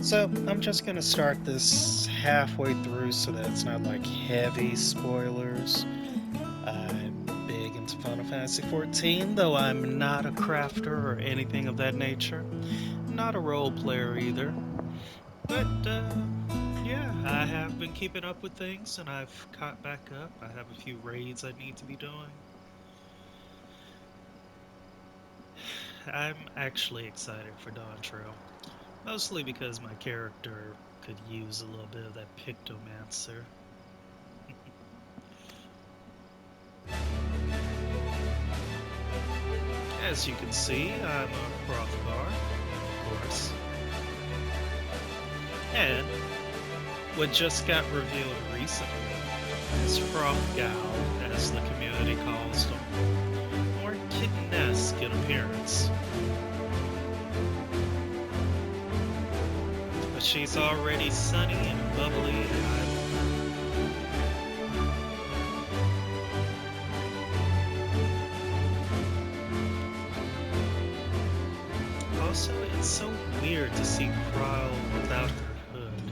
So I'm just gonna start this halfway through so that it's not like heavy spoilers. I'm big into Final Fantasy XIV, though I'm not a crafter or anything of that nature. Not a role player either. But yeah, I have been keeping up with things and I've caught back up. I have a few raids I need to be doing. I'm actually excited for Dawn Trail. Mostly because my character could use a little bit of that Pictomancer. As you can see, I'm a Hrothgar, of course. And what just got revealed recently is Hrothgal, as the community calls them, more kitten-esque in appearance. But she's already sunny and bubbly and also, it's so weird to see Krile without her hood.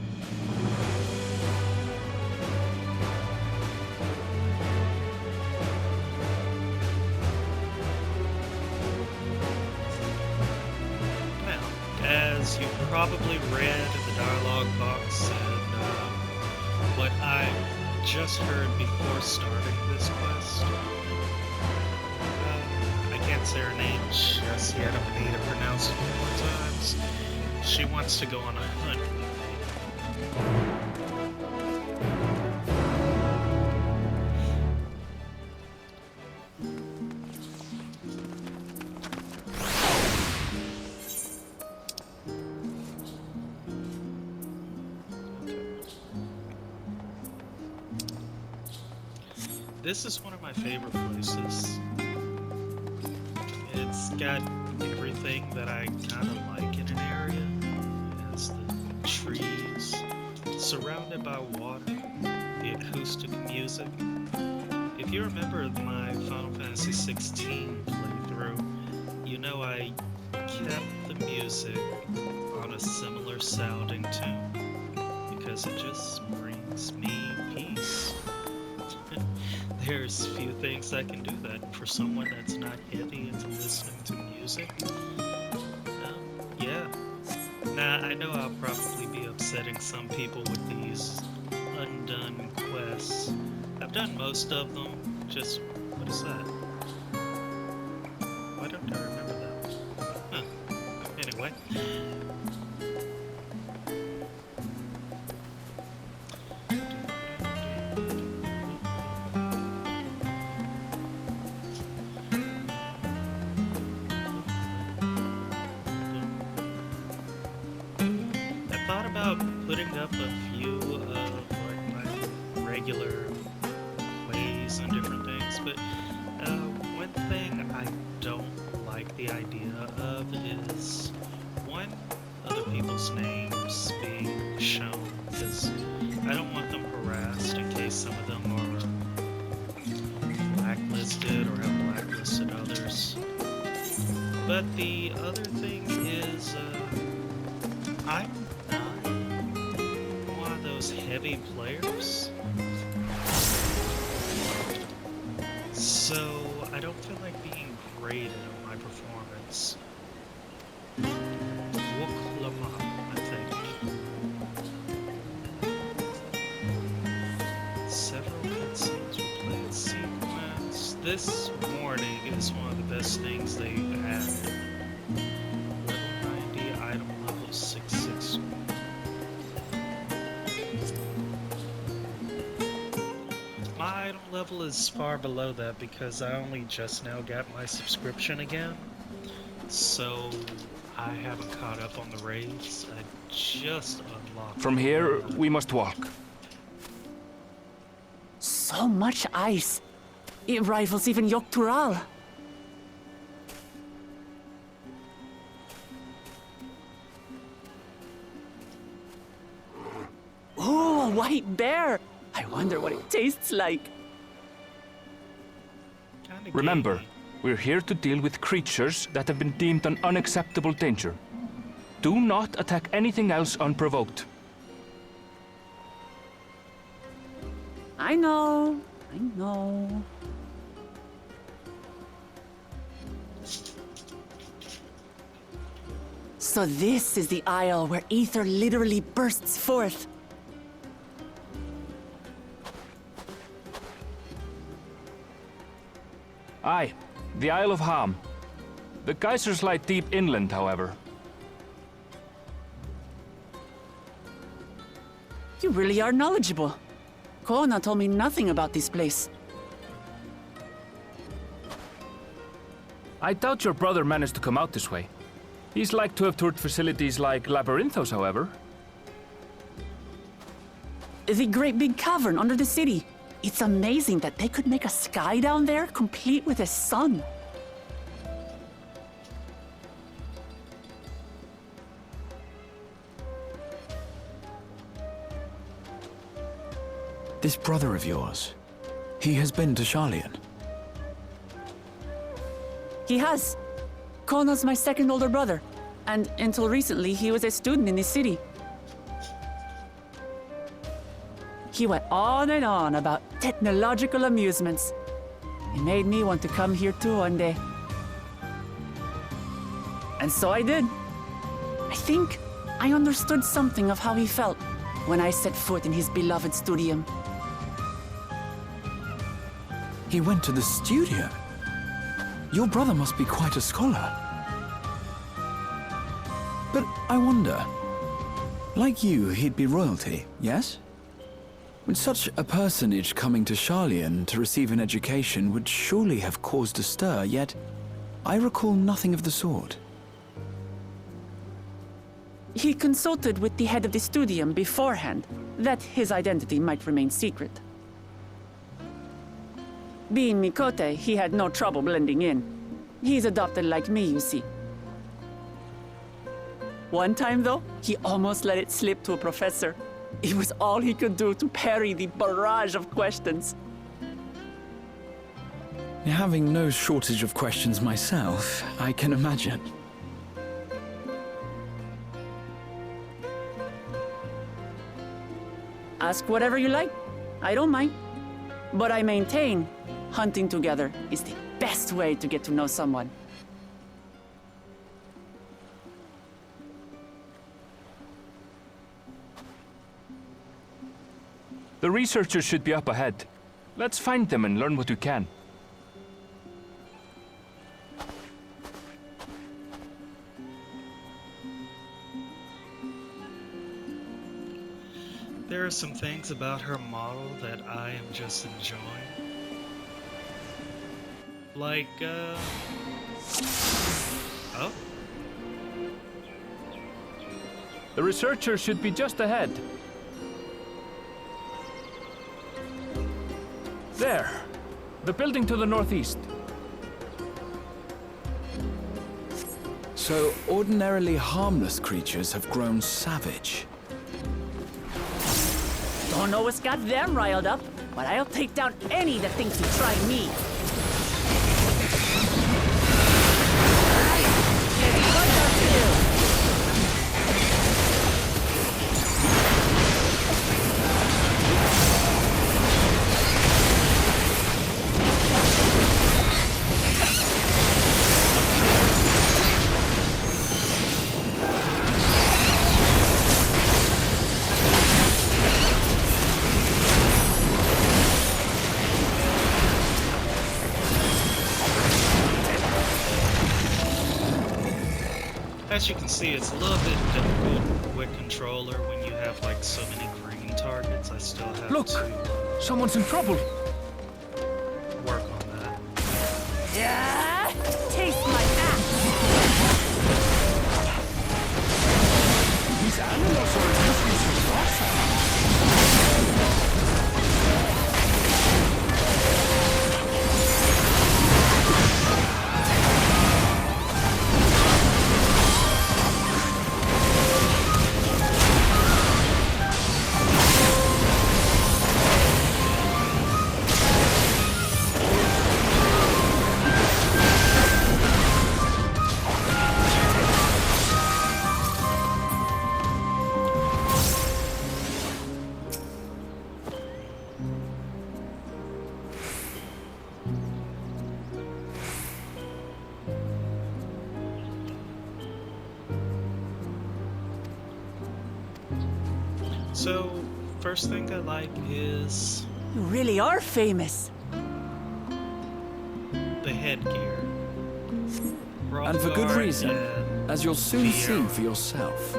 Now, as you probably read in the dialogue box and what I just heard before starting this quest, I can't say her name just yet. I'm gonna need to pronounce it a few more times. She wants to go on a hunt with me. This is one of my favorite places. It's got everything that I kind of like in an area. It has the trees, surrounded by water, the acoustic music. If you remember my Final Fantasy XVI playthrough, you know I kept the music on a similar sounding tune because it just brings me peace. There's few things that can do that for someone that's not heavy into listening to music. Yeah. Now, I know I'll probably be upsetting some people with these undone quests. I've done most of them. Just, what is that? Why don't I remember that? Huh. Anyway. Putting up a few of like my regular ways and different things, but one thing I don't like the idea of is one, other people's names being shown, because I don't want them harassed in case some of them are blacklisted or have blacklisted others. But the other thing is I'm heavy players, so I don't feel like being graded on my performance. I think. Several cutscenes were played in sequence. This warning is one of the best things they've added. Level 90, item level 66. My item level is far below that because I only just now got my subscription again, so I haven't caught up on the raids. I just unlocked. From here, we must walk. So much ice. It rivals even Yogg-Tural. Oh, a white bear! I wonder what it tastes like. Remember, we're here to deal with creatures that have been deemed an unacceptable danger. Do not attack anything else unprovoked. I know. I know. So this is the isle where ether literally bursts forth. Aye, the Isle of Ham. The geysers lie deep inland, however. You really are knowledgeable. Kona told me nothing about this place. I doubt your brother managed to come out this way. He's like to have toured facilities like Labyrinthos, however. The great big cavern under the city. It's amazing that they could make a sky down there complete with a sun. This brother of yours, he has been to Sharlayan. He has. Kona's my second older brother, and until recently, he was a student in this city. He went on and on about technological amusements. He made me want to come here too one day. And so I did. I think I understood something of how he felt when I set foot in his beloved studium. He went to the studio? Your brother must be quite a scholar. But I wonder, like you, he'd be royalty, yes? With such a personage coming to Sharlayan to receive an education would surely have caused a stir, yet I recall nothing of the sort. He consulted with the head of the studium beforehand, that his identity might remain secret. Being Mikote, he had no trouble blending in. He's adopted like me, you see. One time, though, he almost let it slip to a professor. It was all he could do to parry the barrage of questions. Having no shortage of questions myself, I can imagine. Ask whatever you like. I don't mind. But I maintain, hunting together is the best way to get to know someone. The researchers should be up ahead. Let's find them and learn what we can. There are some things about her model that I am just enjoying. Like, oh? The researchers should be just ahead. There. The building to the northeast. So ordinarily harmless creatures have grown savage. Don't know what's got them riled up, but I'll take down any that thinks to try me. As you can see, it's a little bit difficult with controller when you have like so many green targets. I still have Look! to Someone's in trouble! work on that. Yeah! Taste my axe! These animals are usually so awesome. So, first thing I like is You really are famous. the headgear. And for good Hrothgar reason, and as you'll soon see Vieira. for yourself.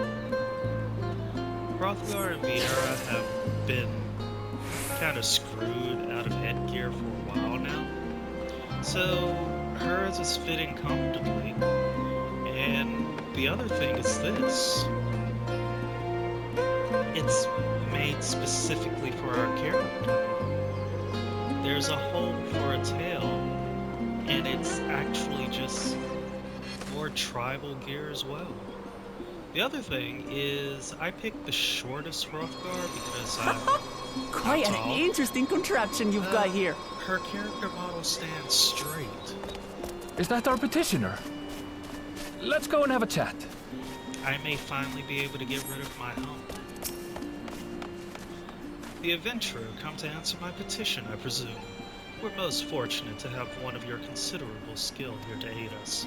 Hrothgar and Vieira have been kind of screwed out of headgear for a while now. So hers is fitting comfortably. And the other thing is this. It's made specifically for our character. There's a hole for a tail, and it's actually just more tribal gear as well. The other thing is I picked the shortest Hrothgar because Quite an tall. interesting contraption you've got here. her character model stands straight. Is that our petitioner? Let's go and have a chat. I may finally be able to get rid of my hump. The adventurer come to answer my petition, I presume. We're most fortunate to have one of your considerable skill here to aid us.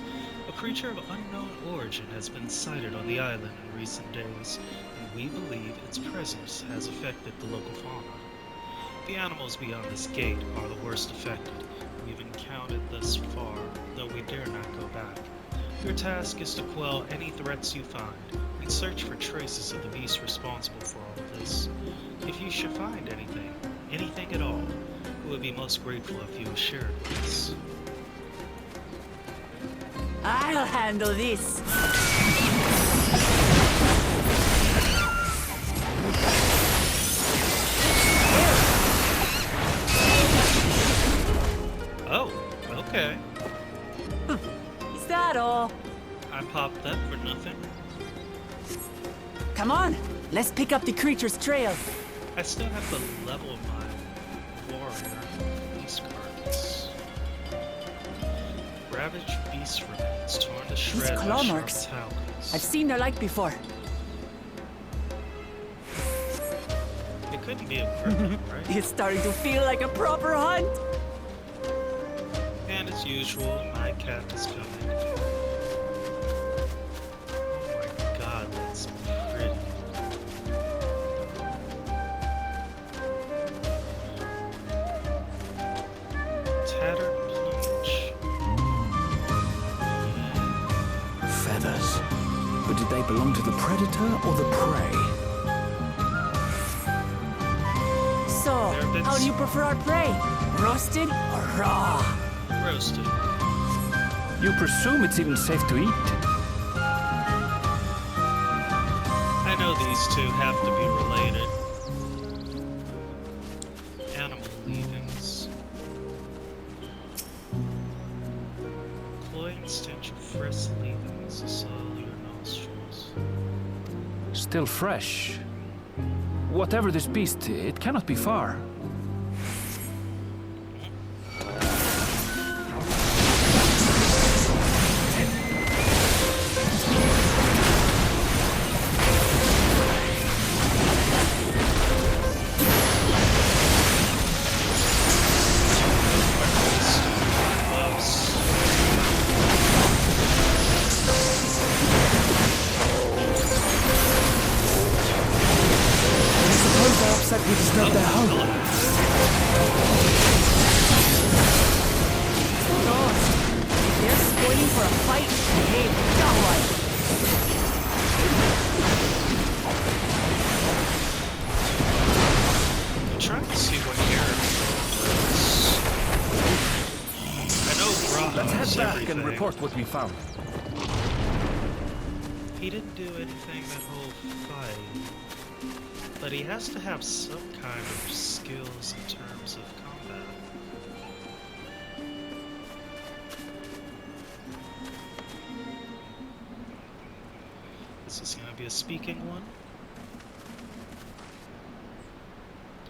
A creature of unknown origin has been sighted on the island in recent days, and we believe its presence has affected the local fauna. The animals beyond this gate are the worst affected. We've encountered thus far, though we dare not go back. Your task is to quell any threats you find, and search for traces of the beast responsible for all of this. If you should find anything at all, we would be most grateful if you would share it with us. I'll handle this. Oh, okay. Is that all? I popped that for nothing. Come on, let's pick up the creature's trail. I still have to level my warrior beast carcass. Ravaged beast remains torn to shreds by claw sharp marks. talons. I've seen their like before. It couldn't be a criminal, right? It's starting to feel like a proper hunt. And as usual, my cat is coming. Oh my god, that's pretty. Tattered plumage. Feathers. But did they belong to the predator or the prey? So, There have been how do you prefer our prey? Roasted or raw? Roasted. You presume it's even safe to eat? I know these two have to be related. Animal leavings. Cloying stench of fresh leavings assail your nostrils. Still fresh. Whatever this beast, it cannot be far. Gloves. Suppose they're upset we disturbed their home. God, if they're spoiling for a fight, behave godlike. I'm trying to see what character was. I know Brahma Let's head is back everything. and report what we found. He didn't do anything that whole fight, but he has to have some kind of skills in terms of combat. Is this gonna be a speaking one?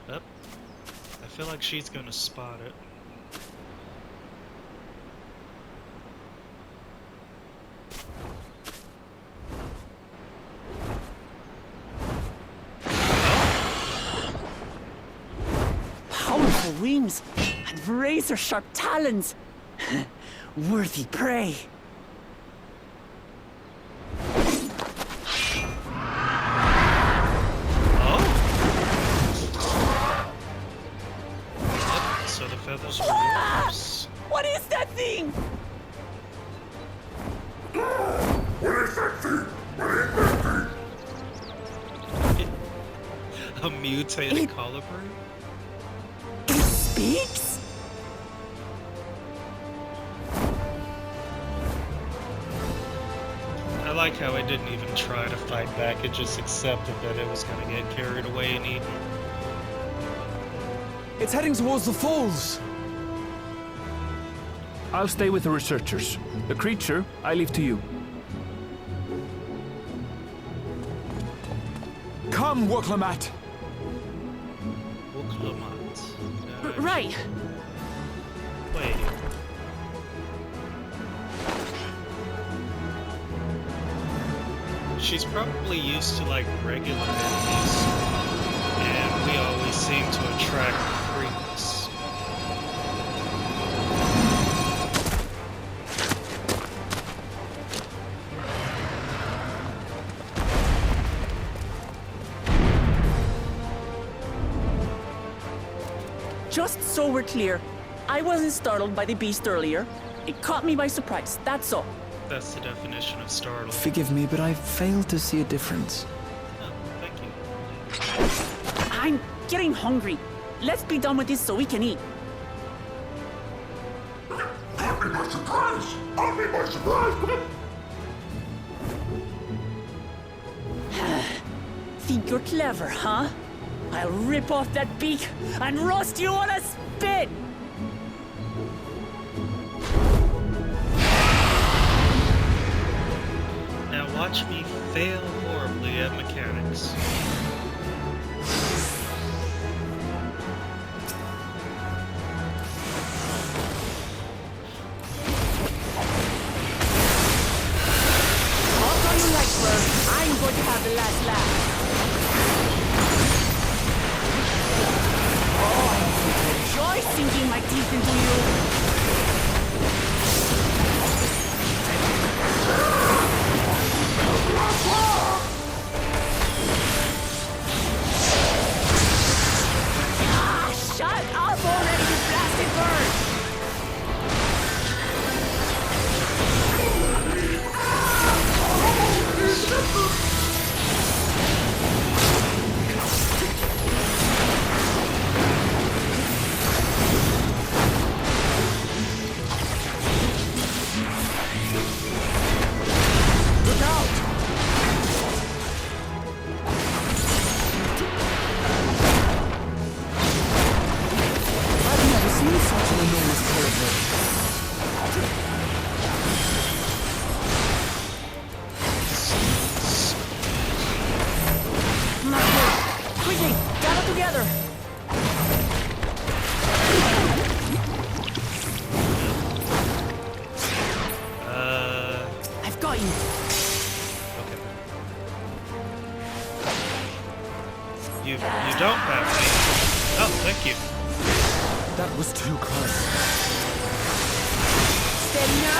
Yep. I feel like she's gonna spot it. Powerful wings and razor-sharp talons. Worthy prey. Oh! A mutated colibri? It speaks? I like how it didn't even try to fight back, it just accepted that it was gonna get carried away and eaten. It's heading towards the falls. I'll stay with the researchers. The creature, I leave to you. Come, Woklamat. Right. Wait. She's probably used to like regular enemies, and we always seem to attract freaks. Just so we're clear, I wasn't startled by the beast earlier. It caught me by surprise, that's all. That's the definition of startled. Forgive me, but I failed to see a difference. Oh, thank you. I'm getting hungry. Let's be done with this so we can eat. Caught me by surprise! Caught me by surprise! Think you're clever, huh? I'll rip off that beak and roast you on a spit! Now watch me fail horribly at mechanics. Although you like bird, I'm going to have the last laugh. Joy sinking my teeth into you. Ah, shut up already, you blasted bird! Look out! I've never seen such an enormous colibri. Not good. Quickly, gather together. I've got you. Okay. You don't have me. Oh, thank you. That was too close. Steady now.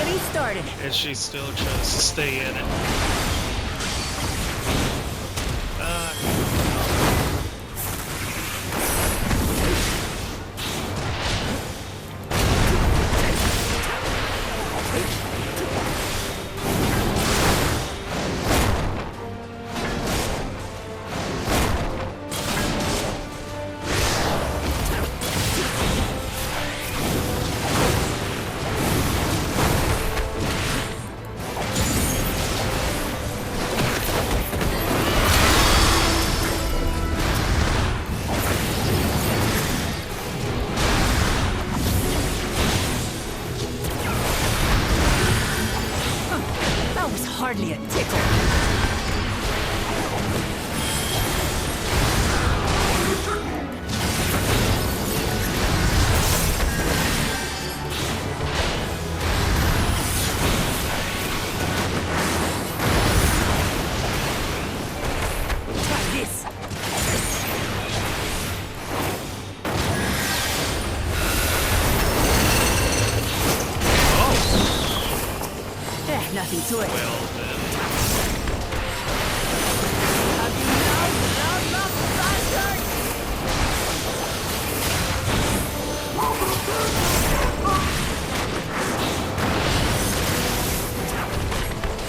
Party started. And she still chose to stay in it. Hardly a tickle. Try this. Nothing to it. Well then.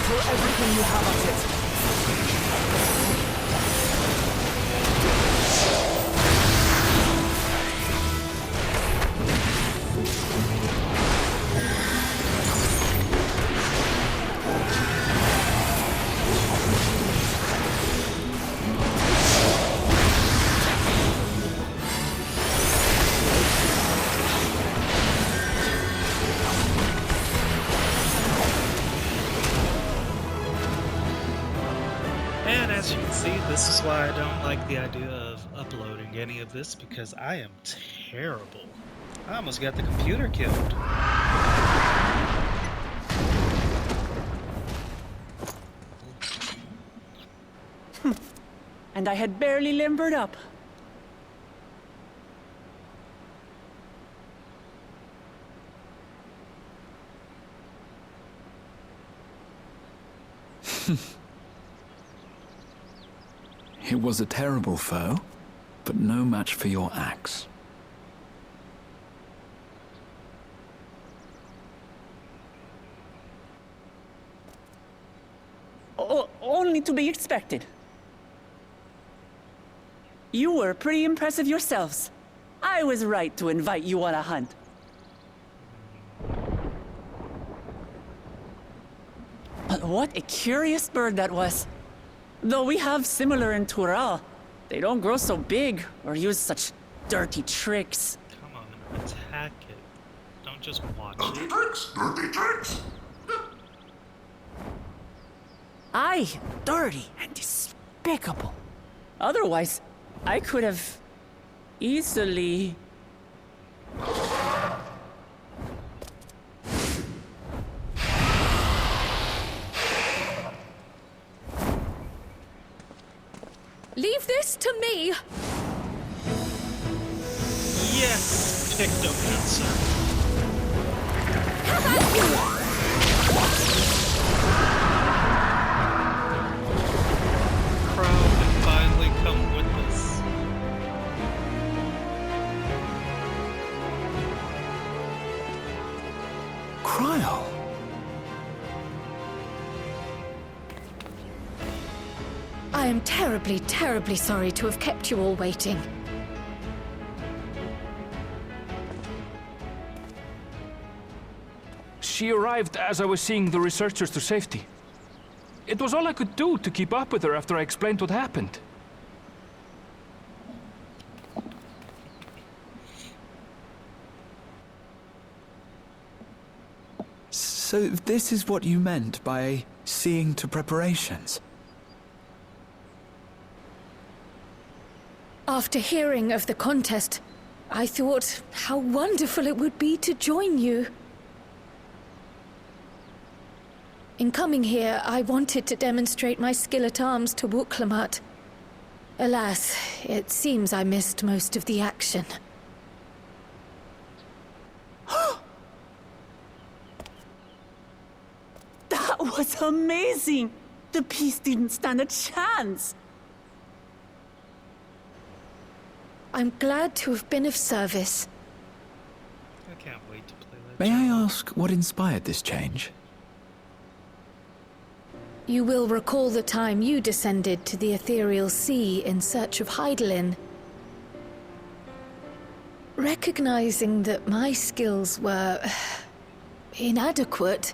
Throw everything you have at it. And as you can see, this is why I don't like the idea of uploading any of this, because I am terrible. I almost got the computer killed. And I had barely limbered up. It was a terrible foe, but no match for your axe. Only to be expected. You were pretty impressive yourselves. I was right to invite you on a hunt. But what a curious bird that was. Though we have similar in Tural, they don't grow so big or use such dirty tricks. Come on, attack it. Don't just watch Dirty it. tricks! Dirty tricks! Aye, dirty and despicable. Otherwise, I could have easily... Leave this to me! Yes! Pictomancer. Crowd can finally come with us. Cryle! I am terribly, terribly sorry to have kept you all waiting. She arrived as I was seeing the researchers to safety. It was all I could do to keep up with her after I explained what happened. So this is what you meant by seeing to preparations? After hearing of the contest, I thought how wonderful it would be to join you. In coming here, I wanted to demonstrate my skill at arms to Wuklamut. Alas, it seems I missed most of the action. That was amazing! The piece didn't stand a chance! I'm glad to have been of service. I can't wait to play that. May I job. ask what inspired this change? You will recall the time you descended to the ethereal sea in search of Heidelin. Recognizing that my skills were inadequate,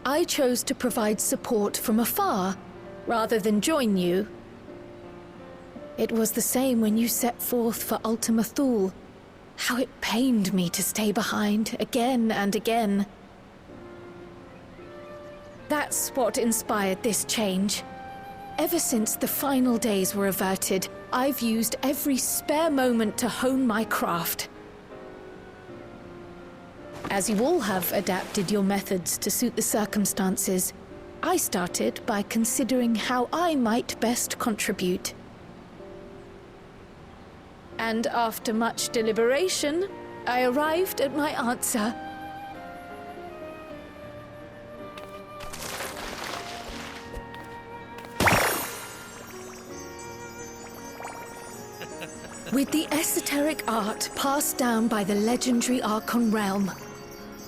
I chose to provide support from afar rather than join you. It was the same when you set forth for Ultima Thule. How it pained me to stay behind again and again. That's what inspired this change. Ever since the final days were averted, I've used every spare moment to hone my craft. As you all have adapted your methods to suit the circumstances, I started by considering how I might best contribute. And after much deliberation, I arrived at my answer. With the esoteric art passed down by the legendary Archon realm,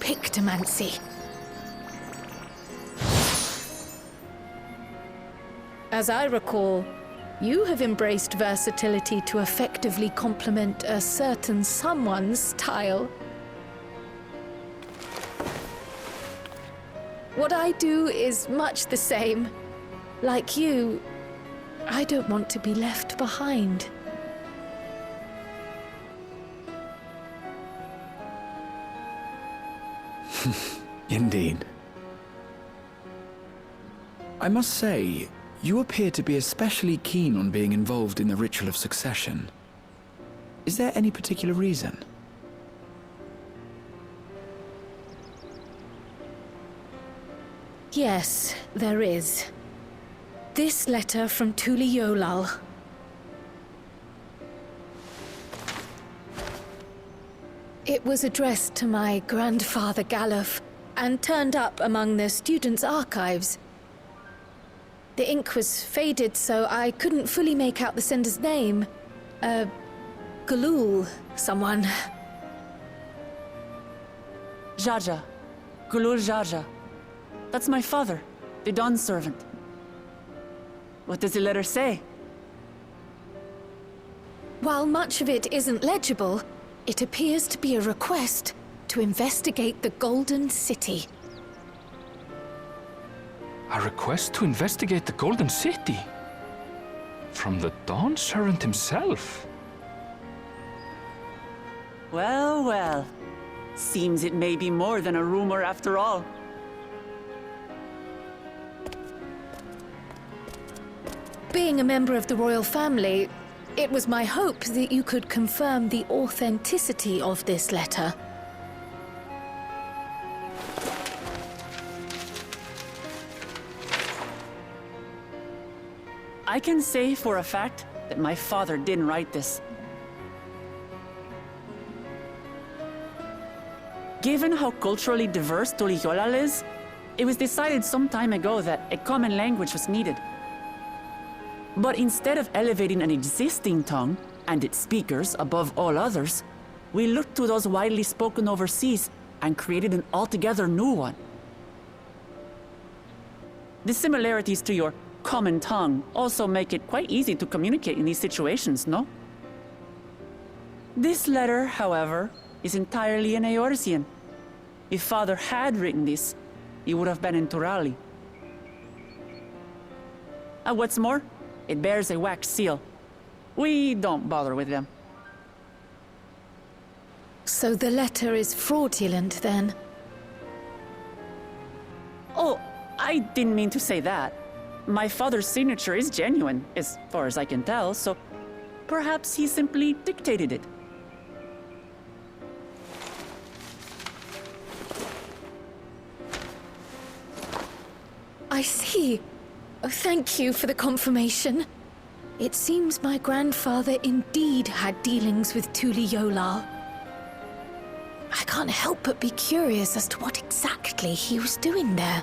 Pictomancy. As I recall, you have embraced versatility to effectively complement a certain someone's style. What I do is much the same. Like you, I don't want to be left behind. Indeed. I must say, you appear to be especially keen on being involved in the ritual of succession. Is there any particular reason? Yes, there is. This letter from Tuli Yolal. It was addressed to my grandfather Galuf and turned up among the students' archives. The ink was faded, so I couldn't fully make out the sender's name. Galul, someone. Jaja. Gulul Jaja. That's my father, the Dawn servant. What does the letter say? While much of it isn't legible, it appears to be a request to investigate the Golden City. A request to investigate the Golden City? From the Dawn Servant himself? Well, well. Seems it may be more than a rumor after all. Being a member of the royal family, it was my hope that you could confirm the authenticity of this letter. I can say for a fact that my father didn't write this. Given how culturally diverse Tuli Yolal is, it was decided some time ago that a common language was needed. But instead of elevating an existing tongue and its speakers above all others, we looked to those widely spoken overseas and created an altogether new one. The similarities to your common tongue also make it quite easy to communicate in these situations, no? This letter, however, is entirely in Eorzean. If Father had written this, he would have been in Turali. And what's more, it bears a wax seal. We don't bother with them. So the letter is fraudulent, then? Oh, I didn't mean to say that. My father's signature is genuine, as far as I can tell, so perhaps he simply dictated it. I see. Oh, thank you for the confirmation. It seems my grandfather indeed had dealings with Tuli Yolal. I can't help but be curious as to what exactly he was doing there.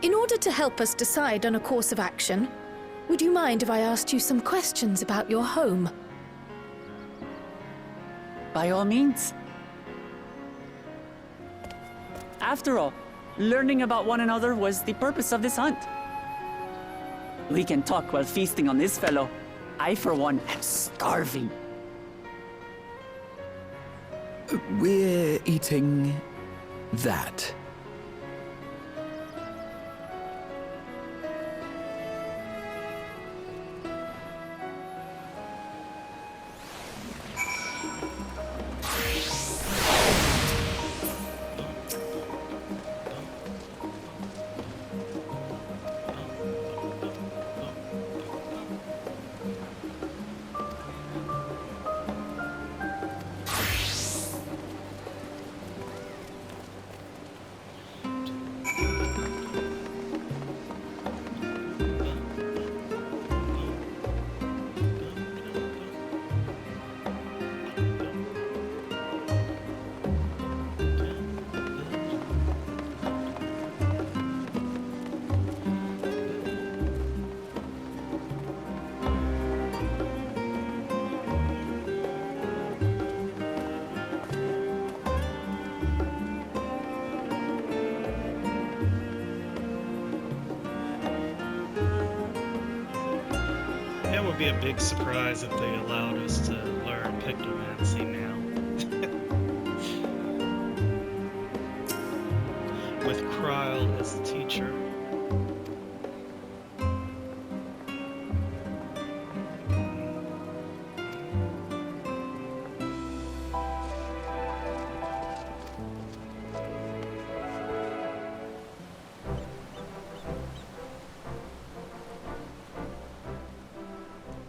In order to help us decide on a course of action, would you mind if I asked you some questions about your home? By all means. After all, learning about one another was the purpose of this hunt. We can talk while feasting on this fellow. I, for one, am starving. We're eating that. That would be a big surprise if they allowed us to learn pictomancy now. With Kryl as the teacher.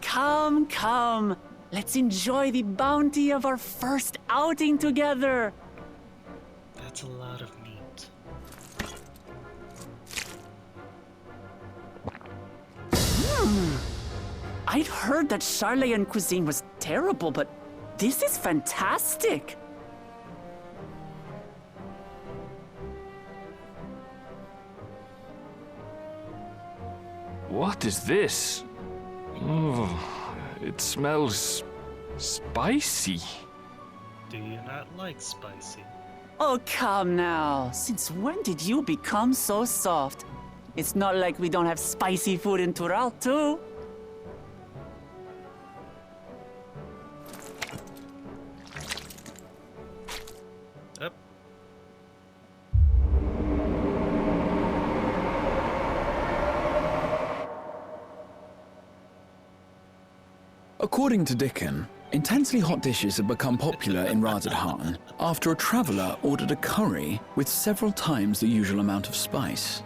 Come, come. Let's enjoy the bounty of our first outing together. That's a lot of meat. I'd heard that Charlayan cuisine was terrible, but this is fantastic. What is this? Oh, it smells spicy. Do you not like spicy? Oh, come now. Since when did you become so soft? It's not like we don't have spicy food in Tural, too. Up. According to Dickon, intensely hot dishes have become popular in Razadhan after a traveller ordered a curry with several times the usual amount of spice.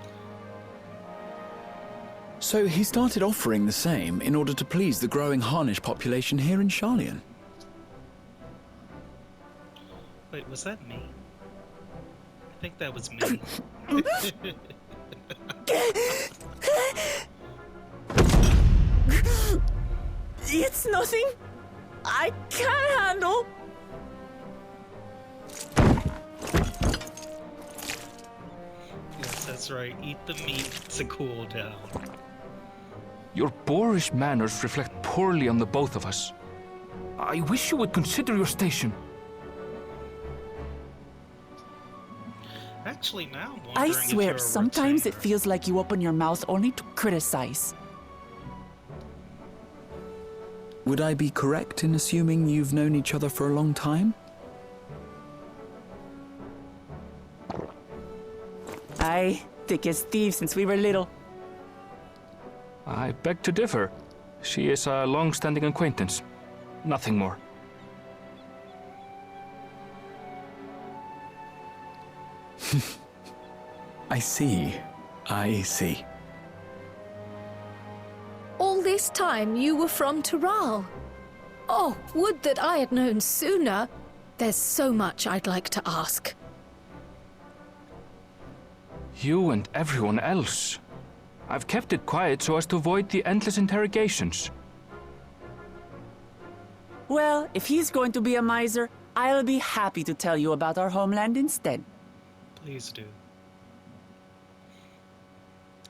So he started offering the same in order to please the growing Harnish population here in Sharlayan. Wait, was that me? I think that was me. It's nothing I can't handle. Yes, that's right. Eat the meat to cool down. Your boorish manners reflect poorly on the both of us. I wish you would consider your station. Actually, now I'm I wondering if swear, you're a sometimes it retainer. feels like you open your mouth only to criticize. Would I be correct in assuming you've known each other for a long time? Aye, thick as thieves since we were little. I beg to differ. She is a long-standing acquaintance. Nothing more. I see. I see. All this time you were from Tural. Oh, would that I had known sooner. There's so much I'd like to ask. You and everyone else. I've kept it quiet so as to avoid the endless interrogations. Well, if he's going to be a miser, I'll be happy to tell you about our homeland instead. Please do.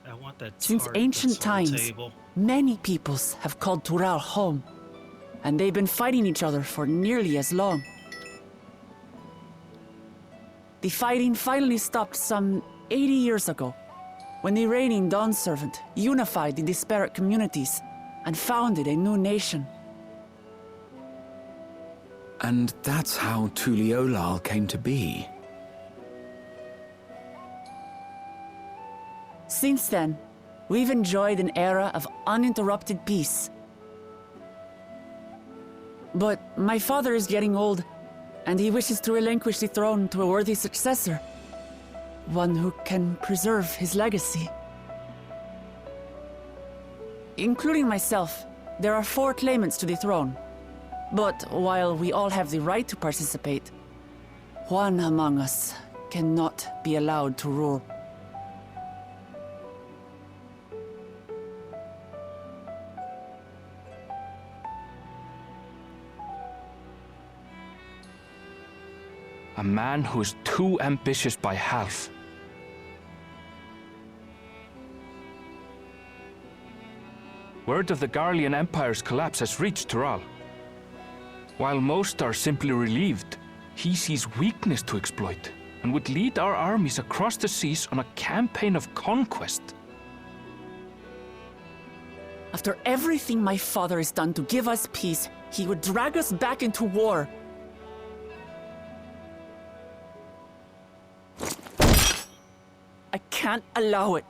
I want that Since tart ancient that's on the times, table. many peoples have called Tural home, and they've been fighting each other for nearly as long. The fighting finally stopped some 80 years ago, when the reigning Dawn Servant unified the disparate communities and founded a new nation. And that's how Tuliolal came to be. Since then, we've enjoyed an era of uninterrupted peace. But my father is getting old, and he wishes to relinquish the throne to a worthy successor. One who can preserve his legacy. Including myself, there are 4 claimants to the throne. But while we all have the right to participate, one among us cannot be allowed to rule. A man who is too ambitious by half. Word of the Garlean Empire's collapse has reached Tural. While most are simply relieved, he sees weakness to exploit and would lead our armies across the seas on a campaign of conquest. After everything my father has done to give us peace, he would drag us back into war. I can't allow it.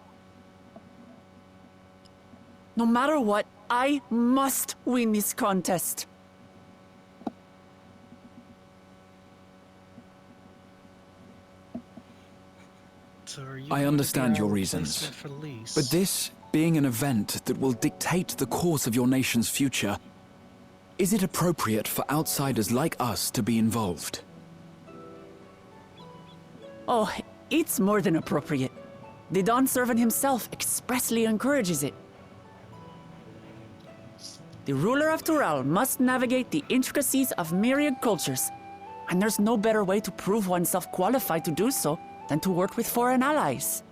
No matter what, I must win this contest. So are you I going to understand be your our reasons. replacement for Lise? But this being an event that will dictate the course of your nation's future, is it appropriate for outsiders like us to be involved? Oh, it's more than appropriate. The Dawn Servant himself expressly encourages it. The ruler of Tural must navigate the intricacies of myriad cultures, and there's no better way to prove oneself qualified to do so than to work with foreign allies.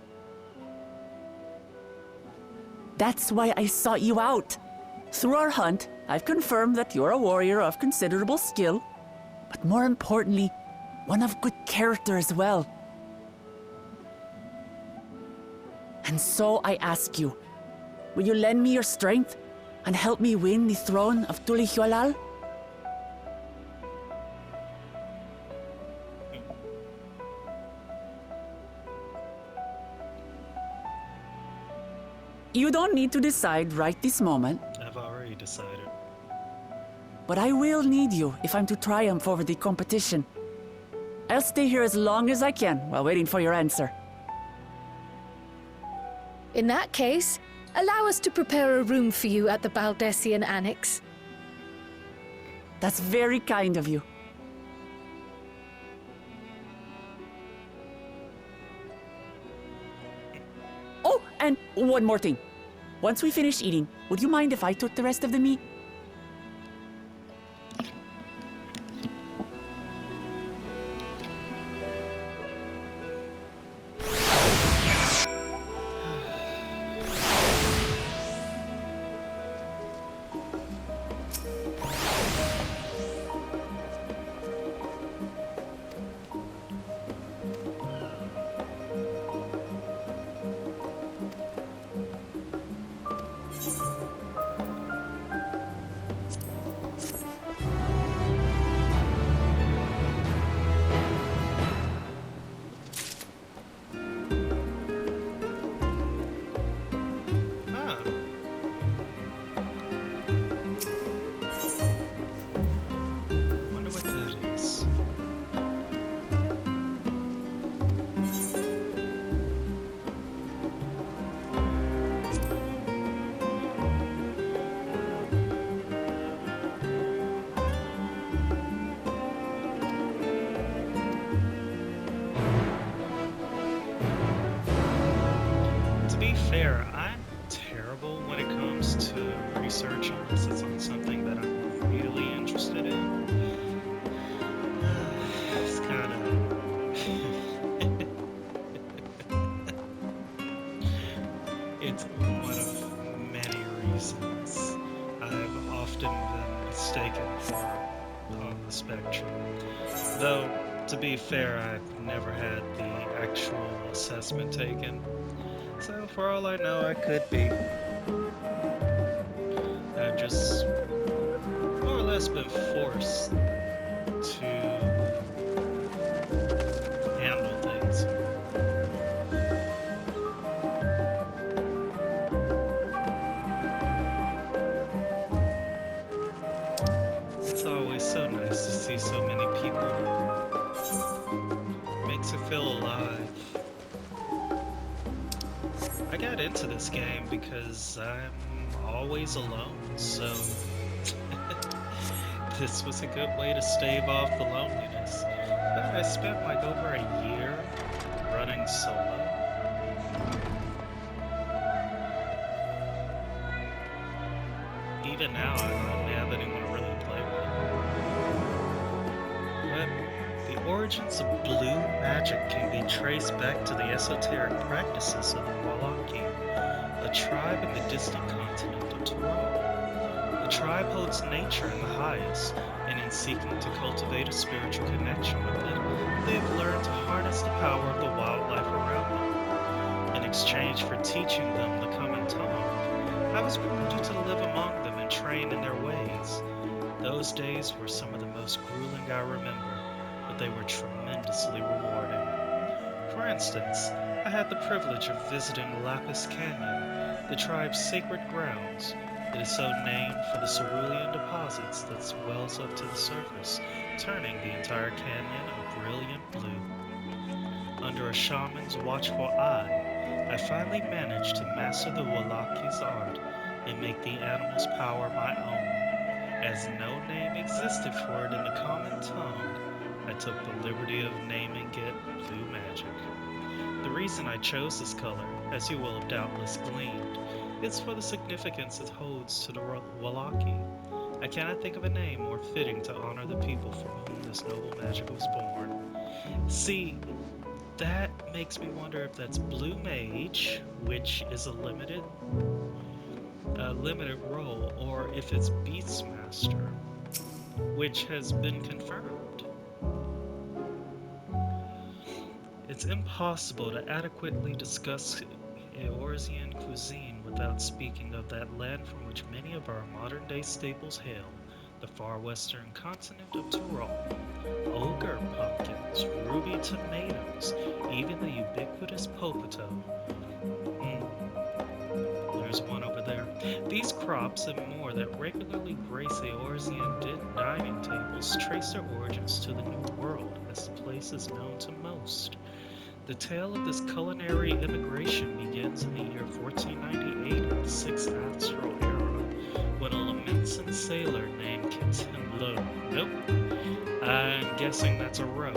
That's why I sought you out. Through our hunt, I've confirmed that you're a warrior of considerable skill, but more importantly, one of good character as well. And so I ask you, will you lend me your strength and help me win the throne of Tulihualal? You don't need to decide right this moment, I've already decided. but I will need you if I'm to triumph over the competition. I'll stay here as long as I can while waiting for your answer. In that case, allow us to prepare a room for you at the Baldessian Annex. That's very kind of you. Oh, and one more thing. Once we finish eating, would you mind if I took the rest of the meat? Ah. Wonder what that is. To be fair, I'm terrible when it comes to research unless it's on something that I'm really interested in. It's kind of... one of many reasons I've often been mistaken for on the spectrum. Though, to be fair, I've never had the actual assessment taken. So for all I know, I could be. I've just more or less been forced to handle things. It's always so nice to see so many people. Makes it feel alive. I got into this game because I'm always alone, so this was a good way to stave off the loneliness. But I spent like over a year running solo. Even now, I don't have anyone to really play with. But the origins of blue magic can be traced back to the esoteric practices of the Wallaki, a tribe in the distant continent of Tyrol. The tribe holds nature in the highest, and in seeking to cultivate a spiritual connection with it, they have learned to harness the power of the wildlife around them. In exchange for teaching them the common tongue, I was permitted to live among them and train in their ways. Those days were some of the most grueling I remember, but they were tremendously rewarding. For instance, I had the privilege of visiting Lapis Canyon, the tribe's sacred grounds. It is so named for the cerulean deposits that swells up to the surface, turning the entire canyon a brilliant blue. Under a shaman's watchful eye, I finally managed to master the Wallachi's art and make the animal's power my own. As no name existed for it in the common tongue, I took the liberty of naming it Blue Magic. The reason I chose this color, as you will have doubtless gleaned, is for the significance it holds to the Wallaki. I cannot think of a name more fitting to honor the people for whom this noble magic was born. See, that makes me wonder if that's Blue Mage, which is a limited role, or if it's Beastmaster, which has been confirmed. It's impossible to adequately discuss Eorzean cuisine without speaking of that land from which many of our modern-day staples hail, the far western continent of Tyrol. Ogre pumpkins, ruby tomatoes, even the ubiquitous potato. There's one over there. These crops and more that regularly grace Eorzean dining tables trace their origins to the New World, as the place is known to most. The tale of this culinary immigration begins in the year 1498 of the 6th Astral Era, when a Lamentin sailor named I'm guessing that's a row,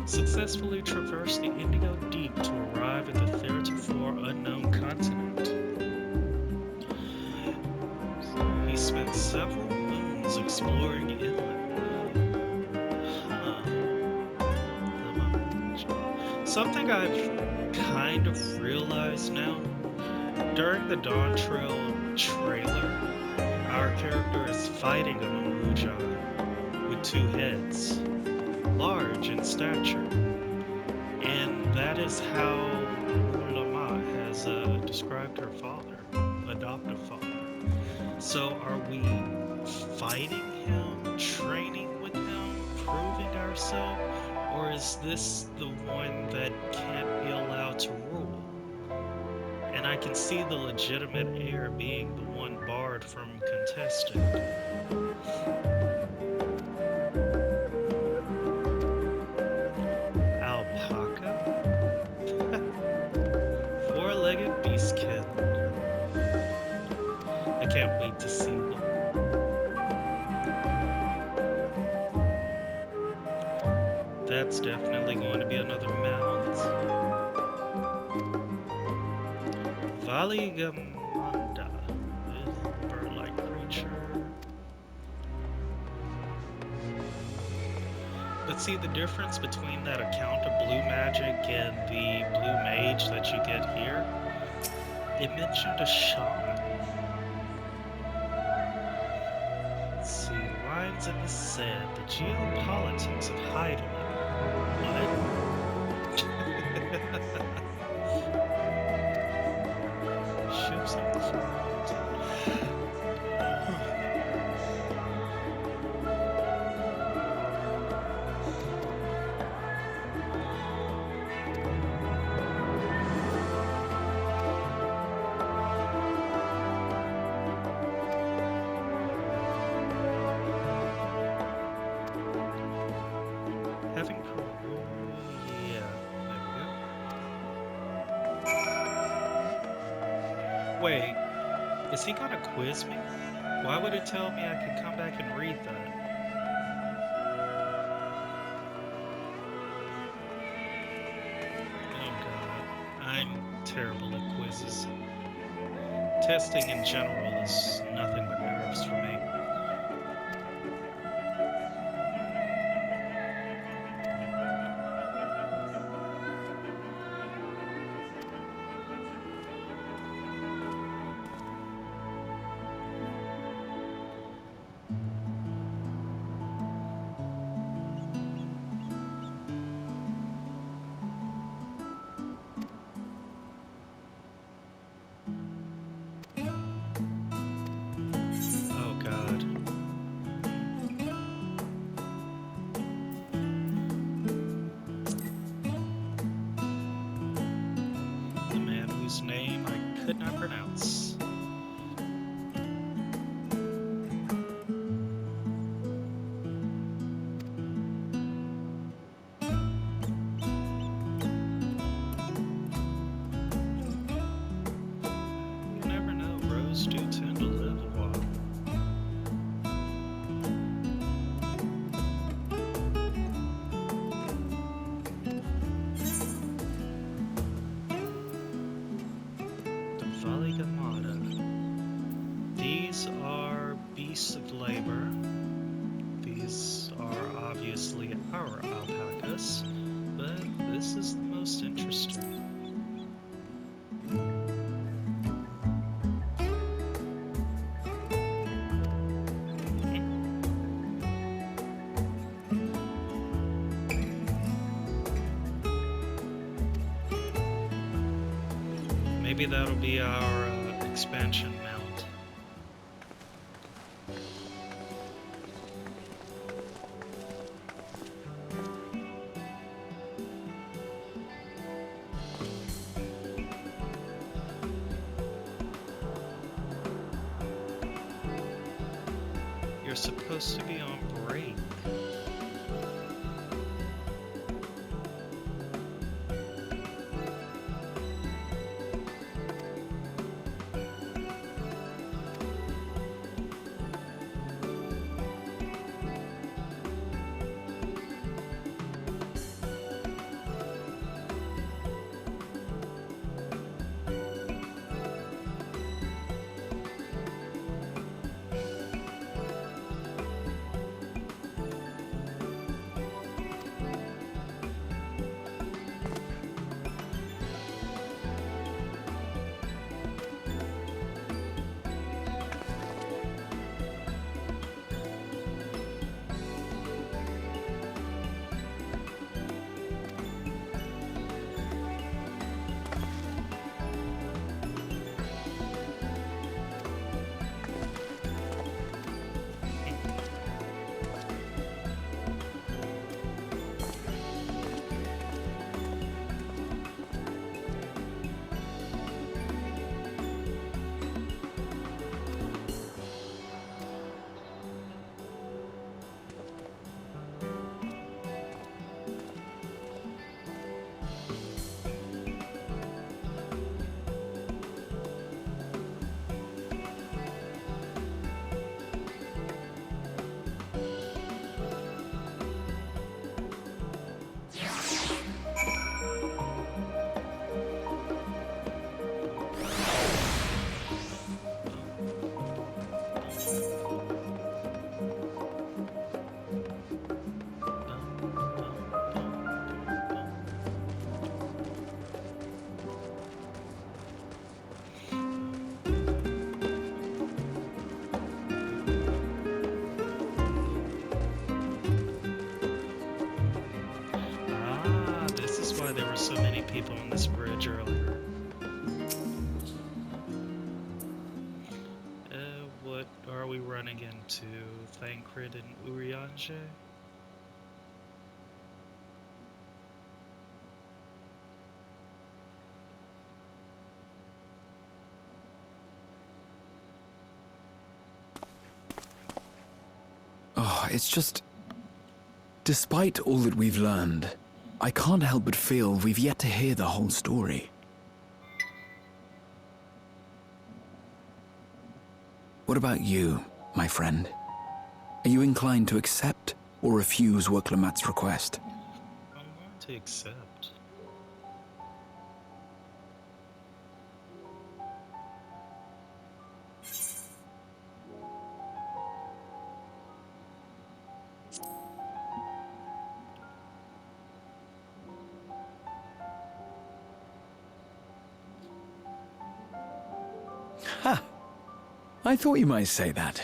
successfully traversed the Indigo Deep to arrive at the theretofore unknown continent. He spent several moons exploring inland. Something I've kind of realized now. During the Dawn Trail trailer, our character is fighting a Mamuja with 2 heads, large in stature. And that is how Lama has described her father, adoptive father. So are we fighting him, training with him, proving ourselves? Or is this the one that can't be allowed to rule? And I can see the legitimate heir being the one barred from contesting. Alpaca? 4-legged beastkin. I can't wait to see them. That's definitely going to be another mount. Valigamanda is a bird-like creature. But see, the difference between that account of blue magic and the blue mage that you get here It mentioned a shaman. Let's see, lines in the sand, the geopolitics of Heidelberg. What? Ships and clouds. Having yeah, there we go. Wait, is he gonna quiz me? Why would it tell me I could come back and read that? Oh god, I'm terrible at quizzes. Testing in general is nothing but nerves for me. Oh god. The man whose name I could not pronounce. You never know, Rose do tend to live a while. The Valigamata. These are beasts of labor. These are obviously our alpacas, but this is the most interesting. Maybe that'll be our expansion mount. You're supposed to be on break. there were so many people on this bridge earlier. What are we running into? Thancred and Urianger? Oh, it's just... Despite all that we've learned, I can't help but feel we've yet to hear the whole story. What about you, my friend? Are you inclined to accept or refuse Worklamat's request? I'm going to accept. Ha! I thought you might say that.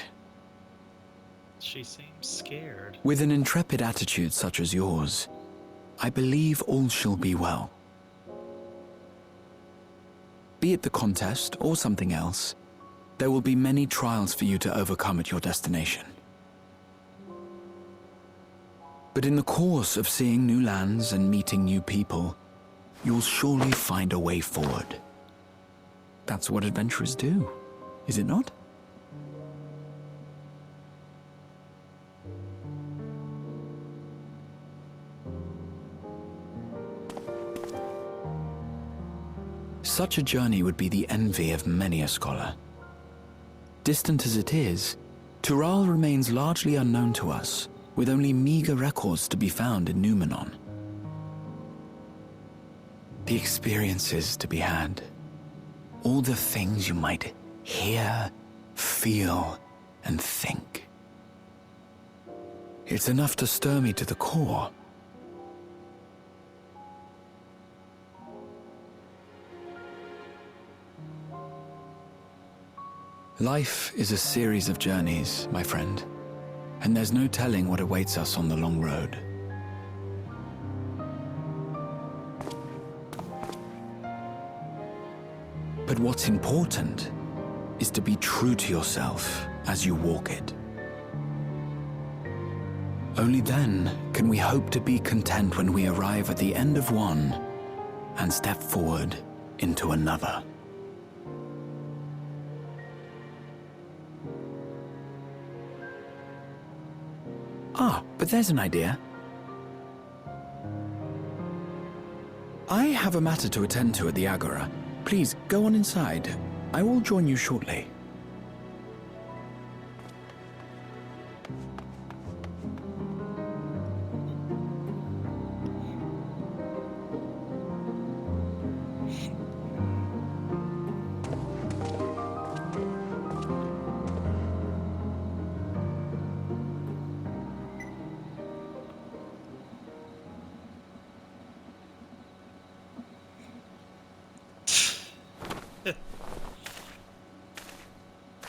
She seems scared. With an intrepid attitude such as yours, I believe all shall be well. Be it the contest or something else, there will be many trials for you to overcome at your destination. But in the course of seeing new lands and meeting new people, you'll surely find a way forward. That's what adventurers do, is it not? Such a journey would be the envy of many a scholar. Distant as it is, Tural remains largely unknown to us, with only meager records to be found in Numenor. The experiences to be had, all the things you might hear, feel, and think. It's enough to stir me to the core. Life is a series of journeys, my friend, and there's no telling what awaits us on the long road. But what's important is to be true to yourself as you walk it. Only then can we hope to be content when we arrive at the end of one and step forward into another. Ah, but there's an idea. I have a matter to attend to at the Agora. Please, go on inside. I will join you shortly.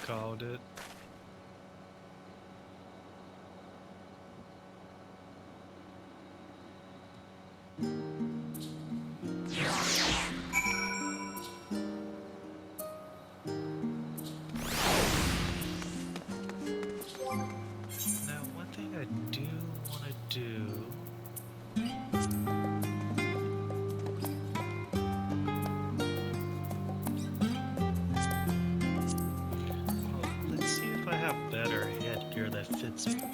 Called it. Now, one thing I do want to do. Let's see if I have better headgear that fits me.